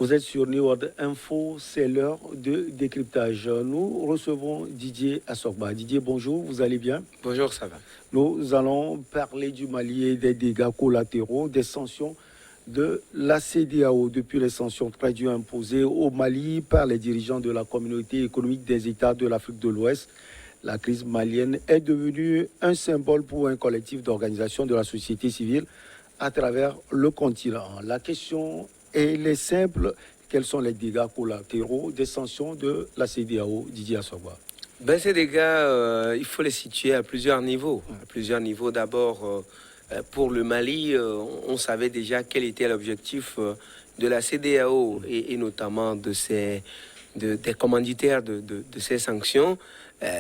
Vous êtes sur New World Info, c'est l'heure de décryptage. Nous recevons Didier Assogba. Didier, bonjour, vous allez bien? Bonjour, ça va. Nous allons parler du Mali et des dégâts collatéraux, des sanctions de la CEDEAO depuis les sanctions très dures imposées au Mali par les dirigeants de la communauté économique des États de l'Afrique de l'Ouest. La crise malienne est devenue un symbole pour un collectif d'organisation de la société civile à travers le continent. La question elle est simple. Quels sont les dégâts collatéraux des sanctions de la CEDEAO, Didier Assogba? Ces dégâts, il faut les situer à plusieurs niveaux. À plusieurs niveaux. D'abord, pour le Mali, on savait déjà quel était l'objectif de la CEDEAO et notamment des commanditaires de ces sanctions.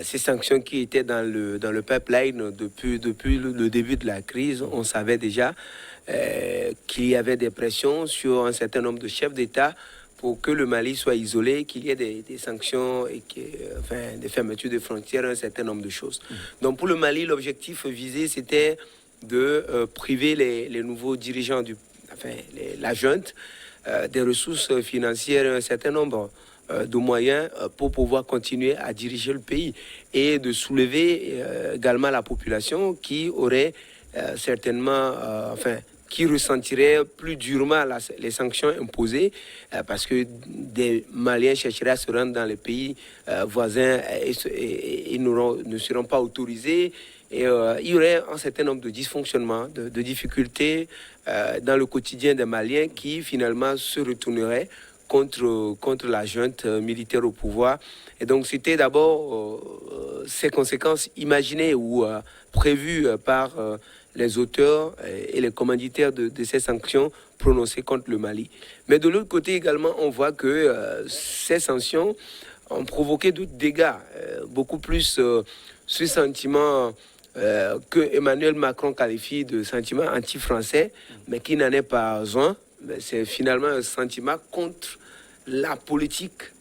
Ces sanctions qui étaient dans le pipeline depuis le début de la crise, on savait déjà qu'il y avait des pressions sur un certain nombre de chefs d'État pour que le Mali soit isolé, qu'il y ait des sanctions et des fermetures de frontières, un certain nombre de choses. Donc pour le Mali, l'objectif visé, c'était de priver les nouveaux dirigeants, la junte, des ressources financières, un certain nombre de moyens pour pouvoir continuer à diriger le pays et de soulever également la population qui aurait certainement, qui ressentirait plus durement les sanctions imposées parce que des Maliens chercheraient à se rendre dans les pays voisins et ne seront pas autorisés. Et il y aurait un certain nombre de dysfonctionnements, de difficultés dans le quotidien des Maliens qui finalement se retourneraient contre la junte militaire au pouvoir. Et donc c'était d'abord ces conséquences imaginées ou prévues par les auteurs et les commanditaires de ces sanctions prononcées contre le Mali. Mais de l'autre côté également, on voit que ces sanctions ont provoqué d'autres dégâts, beaucoup plus ce sentiment que Emmanuel Macron qualifie de sentiment anti-français, mais qui n'en est pas un. C'est finalement un sentiment contre la politique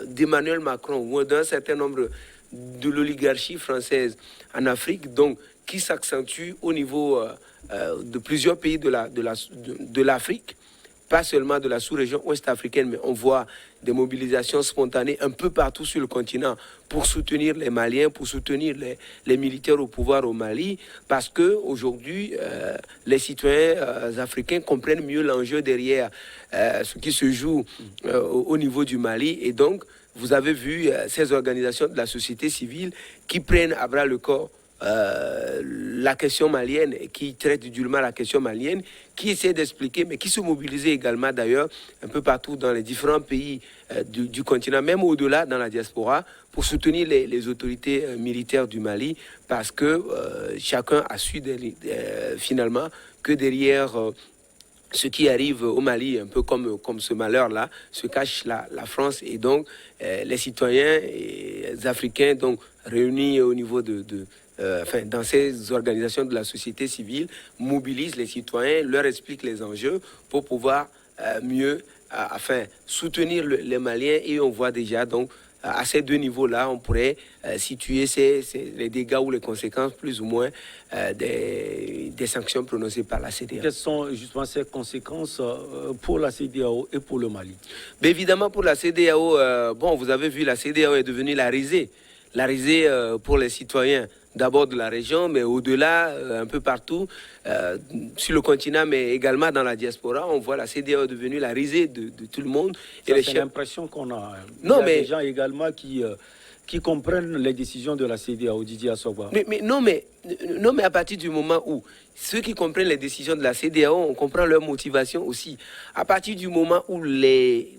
d'Emmanuel Macron ou d'un certain nombre de l'oligarchie française en Afrique, donc qui s'accentue au niveau de plusieurs pays de l'Afrique, pas seulement de la sous-région ouest-africaine, mais on voit des mobilisations spontanées un peu partout sur le continent pour soutenir les Maliens, pour soutenir les militaires au pouvoir au Mali, parce qu'aujourd'hui, les citoyens africains comprennent mieux l'enjeu derrière ce qui se joue au niveau du Mali. Et donc, vous avez vu ces organisations de la société civile qui prennent à bras le corps la question malienne, qui traite durement la question malienne, qui essaie d'expliquer, mais qui se mobilise également d'ailleurs un peu partout dans les différents pays du continent, même au-delà dans la diaspora, pour soutenir les autorités militaires du Mali, parce que chacun a su finalement que derrière ce qui arrive au Mali, un peu comme ce malheur-là, se cache la France. Et donc, les citoyens africains donc, réunis au niveau dans ces organisations de la société civile, mobilisent les citoyens, leur expliquent les enjeux pour pouvoir mieux soutenir les Maliens. Et on voit déjà donc à ces deux niveaux-là, on pourrait situer les dégâts ou les conséquences plus ou moins des sanctions prononcées par la CEDEAO. Quelles sont justement ces conséquences pour la CEDEAO et pour le Mali? Mais évidemment, pour la CEDEAO, vous avez vu, la CEDEAO est devenue la risée pour les citoyens. D'abord de la région, mais au-delà, un peu partout, sur le continent, mais également dans la diaspora, on voit la CEDEAO devenue la risée de tout le monde. C'est l'impression qu'on a. Il y a des gens également qui comprennent les décisions de la CEDEAO, Didier Assogba. Non, mais à partir du moment où ceux qui comprennent les décisions de la CEDEAO, on comprend leur motivation aussi. À partir du moment où les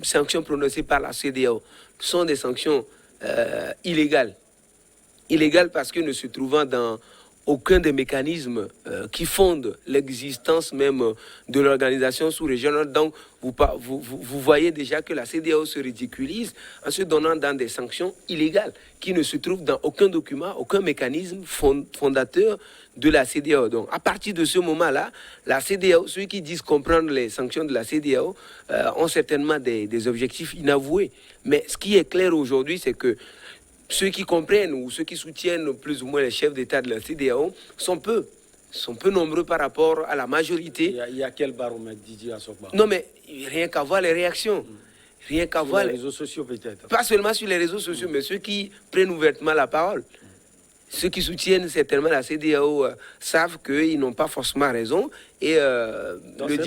sanctions prononcées par la CEDEAO sont des sanctions illégales, parce que ne se trouvant dans aucun des mécanismes qui fondent l'existence même de l'organisation sous-régionale. Donc, vous voyez déjà que la CEDEAO se ridiculise en se donnant dans des sanctions illégales qui ne se trouvent dans aucun document, aucun mécanisme fondateur de la CEDEAO. Donc, à partir de ce moment-là, la CEDEAO, ceux qui disent comprendre les sanctions de la CEDEAO ont certainement des objectifs inavoués. Mais ce qui est clair aujourd'hui, c'est que ceux qui comprennent ou ceux qui soutiennent plus ou moins les chefs d'État de la CEDEAO sont peu. sont peu nombreux par rapport à la majorité. Il y a quel baromètre, Didier Assogba? Non, mais rien qu'à voir les réactions. Rien qu'à voir les réseaux sociaux peut-être. Pas seulement sur les réseaux sociaux, mais ceux qui prennent ouvertement la parole. Ceux qui soutiennent certainement la CEDEAO savent qu'ils n'ont pas forcément raison et le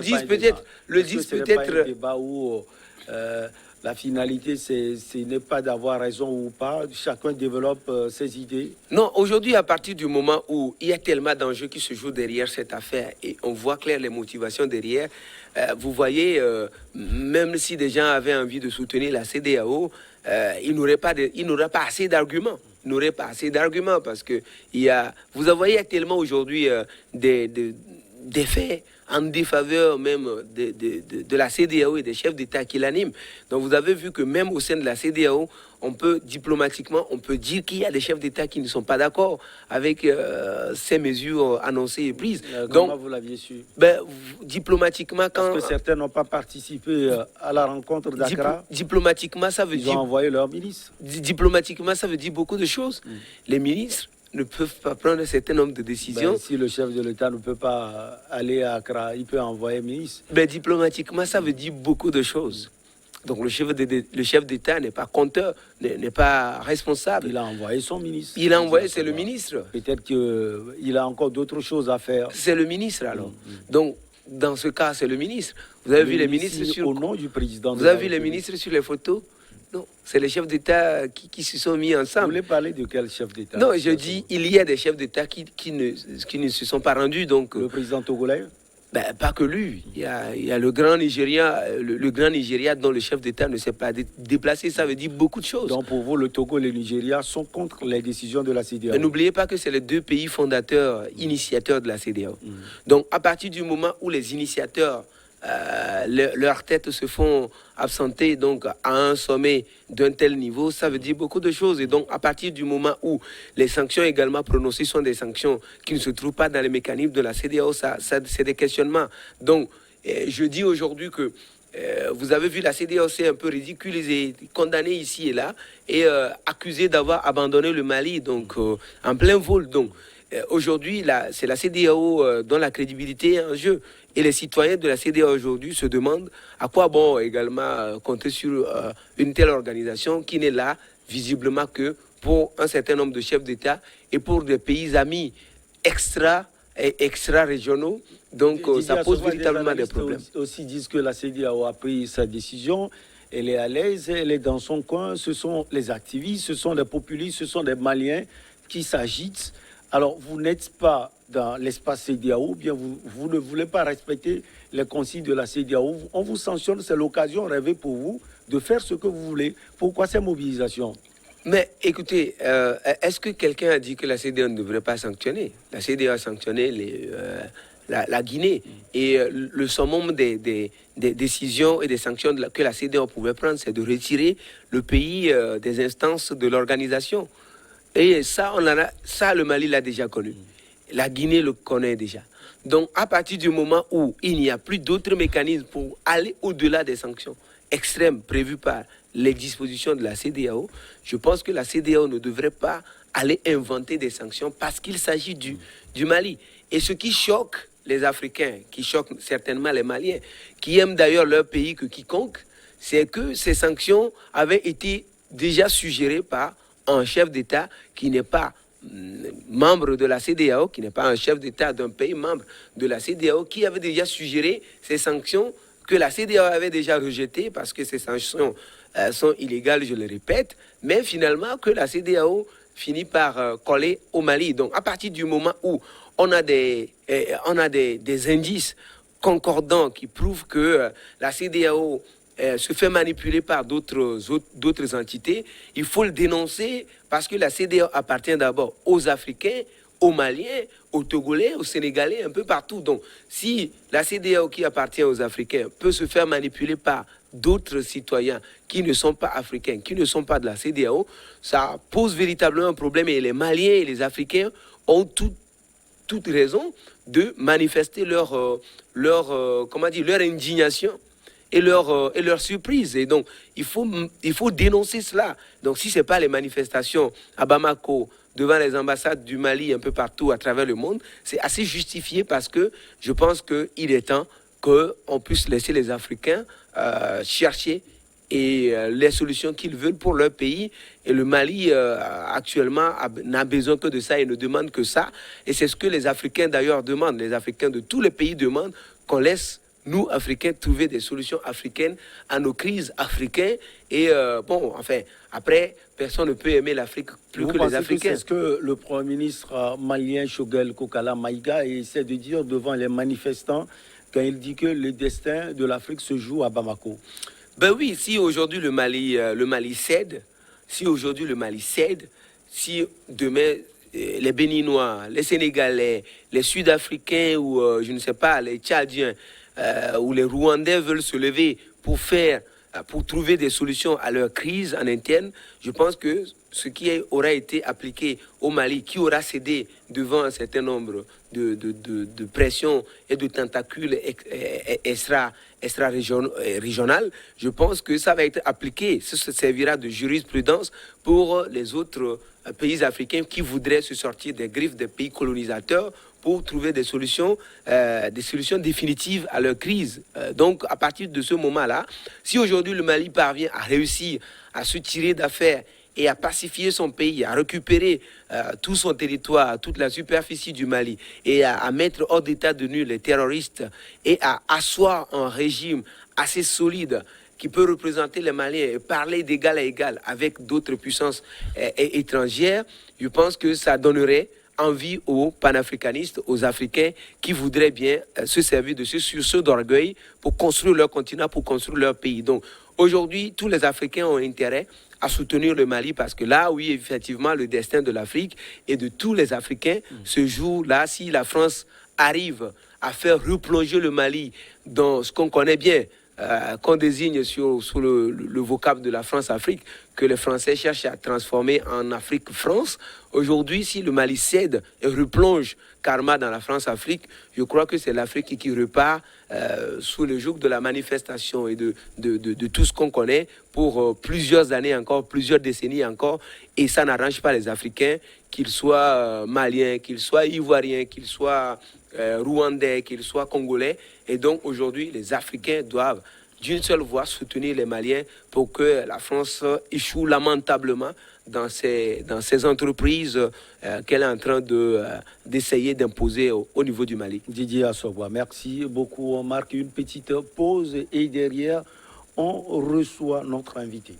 disent peut-être. Le disent peut-être. Un débat où la finalité, ce n'est pas d'avoir raison ou pas. Chacun développe ses idées. Non, aujourd'hui, à partir du moment où il y a tellement d'enjeux qui se jouent derrière cette affaire et on voit clair les motivations derrière, vous voyez, même si des gens avaient envie de soutenir la CEDEAO, ils n'auraient pas assez d'arguments. Ils n'auraient pas assez d'arguments parce que vous voyez tellement aujourd'hui des faits en défaveur même de la CEDEAO et des chefs d'État qui l'animent. Donc vous avez vu que même au sein de la CEDEAO, on peut diplomatiquement, on peut dire qu'il y a des chefs d'État qui ne sont pas d'accord avec ces mesures annoncées et prises. Comment vous l'aviez su? Diplomatiquement, quand... Parce que certains n'ont pas participé à la rencontre d'Accra. Diplomatiquement, ça veut dire... Ils ont envoyé leur ministre. Diplomatiquement, ça veut dire beaucoup de choses. Les ministres ne peuvent pas prendre un certain nombre de décisions. Si le chef de l'État ne peut pas aller à Accra, il peut envoyer un ministre. Diplomatiquement, ça veut dire beaucoup de choses. Donc le chef d'État n'est pas compteur, n'est pas responsable. Il a envoyé son ministre. Il a envoyé, c'est le ministre. Peut-être qu'il a encore d'autres choses à faire. C'est le ministre alors. Donc dans ce cas, c'est le ministre. Vous avez vu les ministres sur... Au nom du président. Vous avez vu les ministres sur les photos? Non, c'est les chefs d'État qui se sont mis ensemble. Vous voulez parler de quel chef d'État? Non, je dis, il y a des chefs d'État qui ne se sont pas rendus. Donc, le président togolais? Pas que lui. Il y a le grand Nigeria, le grand Nigeria dont le chef d'État ne s'est pas déplacé. Ça veut dire beaucoup de choses. Donc pour vous, le Togo et le Nigeria sont contre les décisions de la CEDEAO. N'oubliez pas que c'est les deux pays fondateurs, initiateurs de la CEDEAO. Donc à partir du moment où les initiateurs, leurs têtes se font absenter donc à un sommet d'un tel niveau, ça veut dire beaucoup de choses. Et donc à partir du moment où les sanctions également prononcées sont des sanctions qui ne se trouvent pas dans les mécanismes de la CEDEAO, ça c'est des questionnements. Donc je dis aujourd'hui que vous avez vu, la CEDEAO s'est un peu ridiculisée, condamnée ici et là, et accusée d'avoir abandonné le Mali donc en plein vol. Donc aujourd'hui, c'est la CEDEAO dont la crédibilité est en jeu. Et les citoyens de la CEDEAO aujourd'hui se demandent à quoi bon également compter sur une telle organisation qui n'est là visiblement que pour un certain nombre de chefs d'État et pour des pays amis extra-régionaux. Donc ça pose véritablement des problèmes. Aussi disent que la CEDEAO a pris sa décision, elle est à l'aise, elle est dans son coin, ce sont les activistes, ce sont les populistes, ce sont les Maliens qui s'agitent. Alors, vous n'êtes pas dans l'espace CEDEAO, bien vous ne voulez pas respecter les consignes de la CEDEAO. On vous sanctionne, c'est l'occasion rêvée pour vous de faire ce que vous voulez. Pourquoi ces mobilisations? Mais écoutez, est-ce que quelqu'un a dit que la CEDEAO ne devrait pas sanctionner? La CEDEAO a sanctionné la Guinée. Et le summum des décisions et des sanctions que la CEDEAO pouvait prendre, c'est de retirer le pays des instances de l'organisation. Et ça, le Mali l'a déjà connu. La Guinée le connaît déjà. Donc, à partir du moment où il n'y a plus d'autres mécanismes pour aller au-delà des sanctions extrêmes prévues par les dispositions de la CEDEAO, je pense que la CEDEAO ne devrait pas aller inventer des sanctions parce qu'il s'agit du Mali. Et ce qui choque les Africains, qui choque certainement les Maliens, qui aiment d'ailleurs leur pays que quiconque, c'est que ces sanctions avaient été déjà suggérées par un chef d'État qui n'est pas membre de la CEDEAO, qui n'est pas un chef d'État d'un pays membre de la CEDEAO, qui avait déjà suggéré ces sanctions que la CEDEAO avait déjà rejetées parce que ces sanctions sont illégales, je le répète, mais finalement que la CEDEAO finit par coller au Mali. Donc à partir du moment où on a des indices concordants qui prouvent que la CEDEAO se fait manipuler par d'autres entités, il faut le dénoncer parce que la CEDEAO appartient d'abord aux Africains, aux Maliens, aux Togolais, aux Sénégalais, un peu partout. Donc, si la CEDEAO qui appartient aux Africains peut se faire manipuler par d'autres citoyens qui ne sont pas africains, qui ne sont pas de la CEDEAO, ça pose véritablement un problème et les Maliens et les Africains ont toute raison de manifester leur indignation et leur surprise. Et donc, il faut dénoncer cela. Donc, si ce n'est pas les manifestations à Bamako, devant les ambassades du Mali un peu partout à travers le monde, c'est assez justifié parce que je pense qu'il est temps qu'on puisse laisser les Africains chercher les solutions qu'ils veulent pour leur pays. Et le Mali, actuellement, n'a besoin que de ça et ne demande que ça. Et c'est ce que les Africains, d'ailleurs, demandent. Les Africains de tous les pays demandent qu'on laisse, nous, Africains, trouver des solutions africaines à nos crises africaines. Et après, personne ne peut aimer l'Afrique plus que les Africains. C'est ce que le Premier ministre malien, Choguel Kokala Maïga, essaie de dire devant les manifestants quand il dit que le destin de l'Afrique se joue à Bamako. Ben oui, si aujourd'hui le Mali cède, si demain les Béninois, les Sénégalais, les Sud-Africains ou je ne sais pas, les Tchadiens ou les Rwandais veulent se lever pour trouver des solutions à leur crise en interne, je pense que ce qui aura été appliqué au Mali, qui aura cédé devant un certain nombre de pressions et de tentacules extra-régionales, je pense que ça va être appliqué. Ça se servira de jurisprudence pour les autres pays africains qui voudraient se sortir des griffes des pays colonisateurs pour trouver des solutions définitives à leur crise. Donc, à partir de ce moment-là, si aujourd'hui le Mali parvient à réussir à se tirer d'affaire et à pacifier son pays, à récupérer tout son territoire, toute la superficie du Mali, et à mettre hors d'état de nuire les terroristes, et à asseoir un régime assez solide qui peut représenter les Maliens et parler d'égal à égal avec d'autres puissances étrangères, je pense que ça donnerait envie aux panafricanistes, aux Africains qui voudraient bien se servir de ce sursaut d'orgueil pour construire leur continent, pour construire leur pays. Donc aujourd'hui, tous les Africains ont intérêt à soutenir le Mali parce que là, oui, effectivement, le destin de l'Afrique et de tous les Africains se joue là. Si la France arrive à faire replonger le Mali dans ce qu'on connaît bien, qu'on désigne sous le vocable de la France-Afrique, que les Français cherchent à transformer en Afrique-France. Aujourd'hui, si le Mali cède et replonge karma dans la France-Afrique, je crois que c'est l'Afrique qui repart sous le joug de la manifestation et de tout ce qu'on connaît pour plusieurs années encore, plusieurs décennies encore. Et ça n'arrange pas les Africains, qu'ils soient maliens, qu'ils soient ivoiriens, qu'ils soient rwandais, qu'ils soient congolais. Et donc aujourd'hui, les Africains doivent d'une seule voix soutenir les Maliens pour que la France échoue lamentablement dans ces entreprises qu'elle est en train d'essayer d'imposer au niveau du Mali. Didier Assogba, merci beaucoup. On marque une petite pause et derrière, on reçoit notre invité.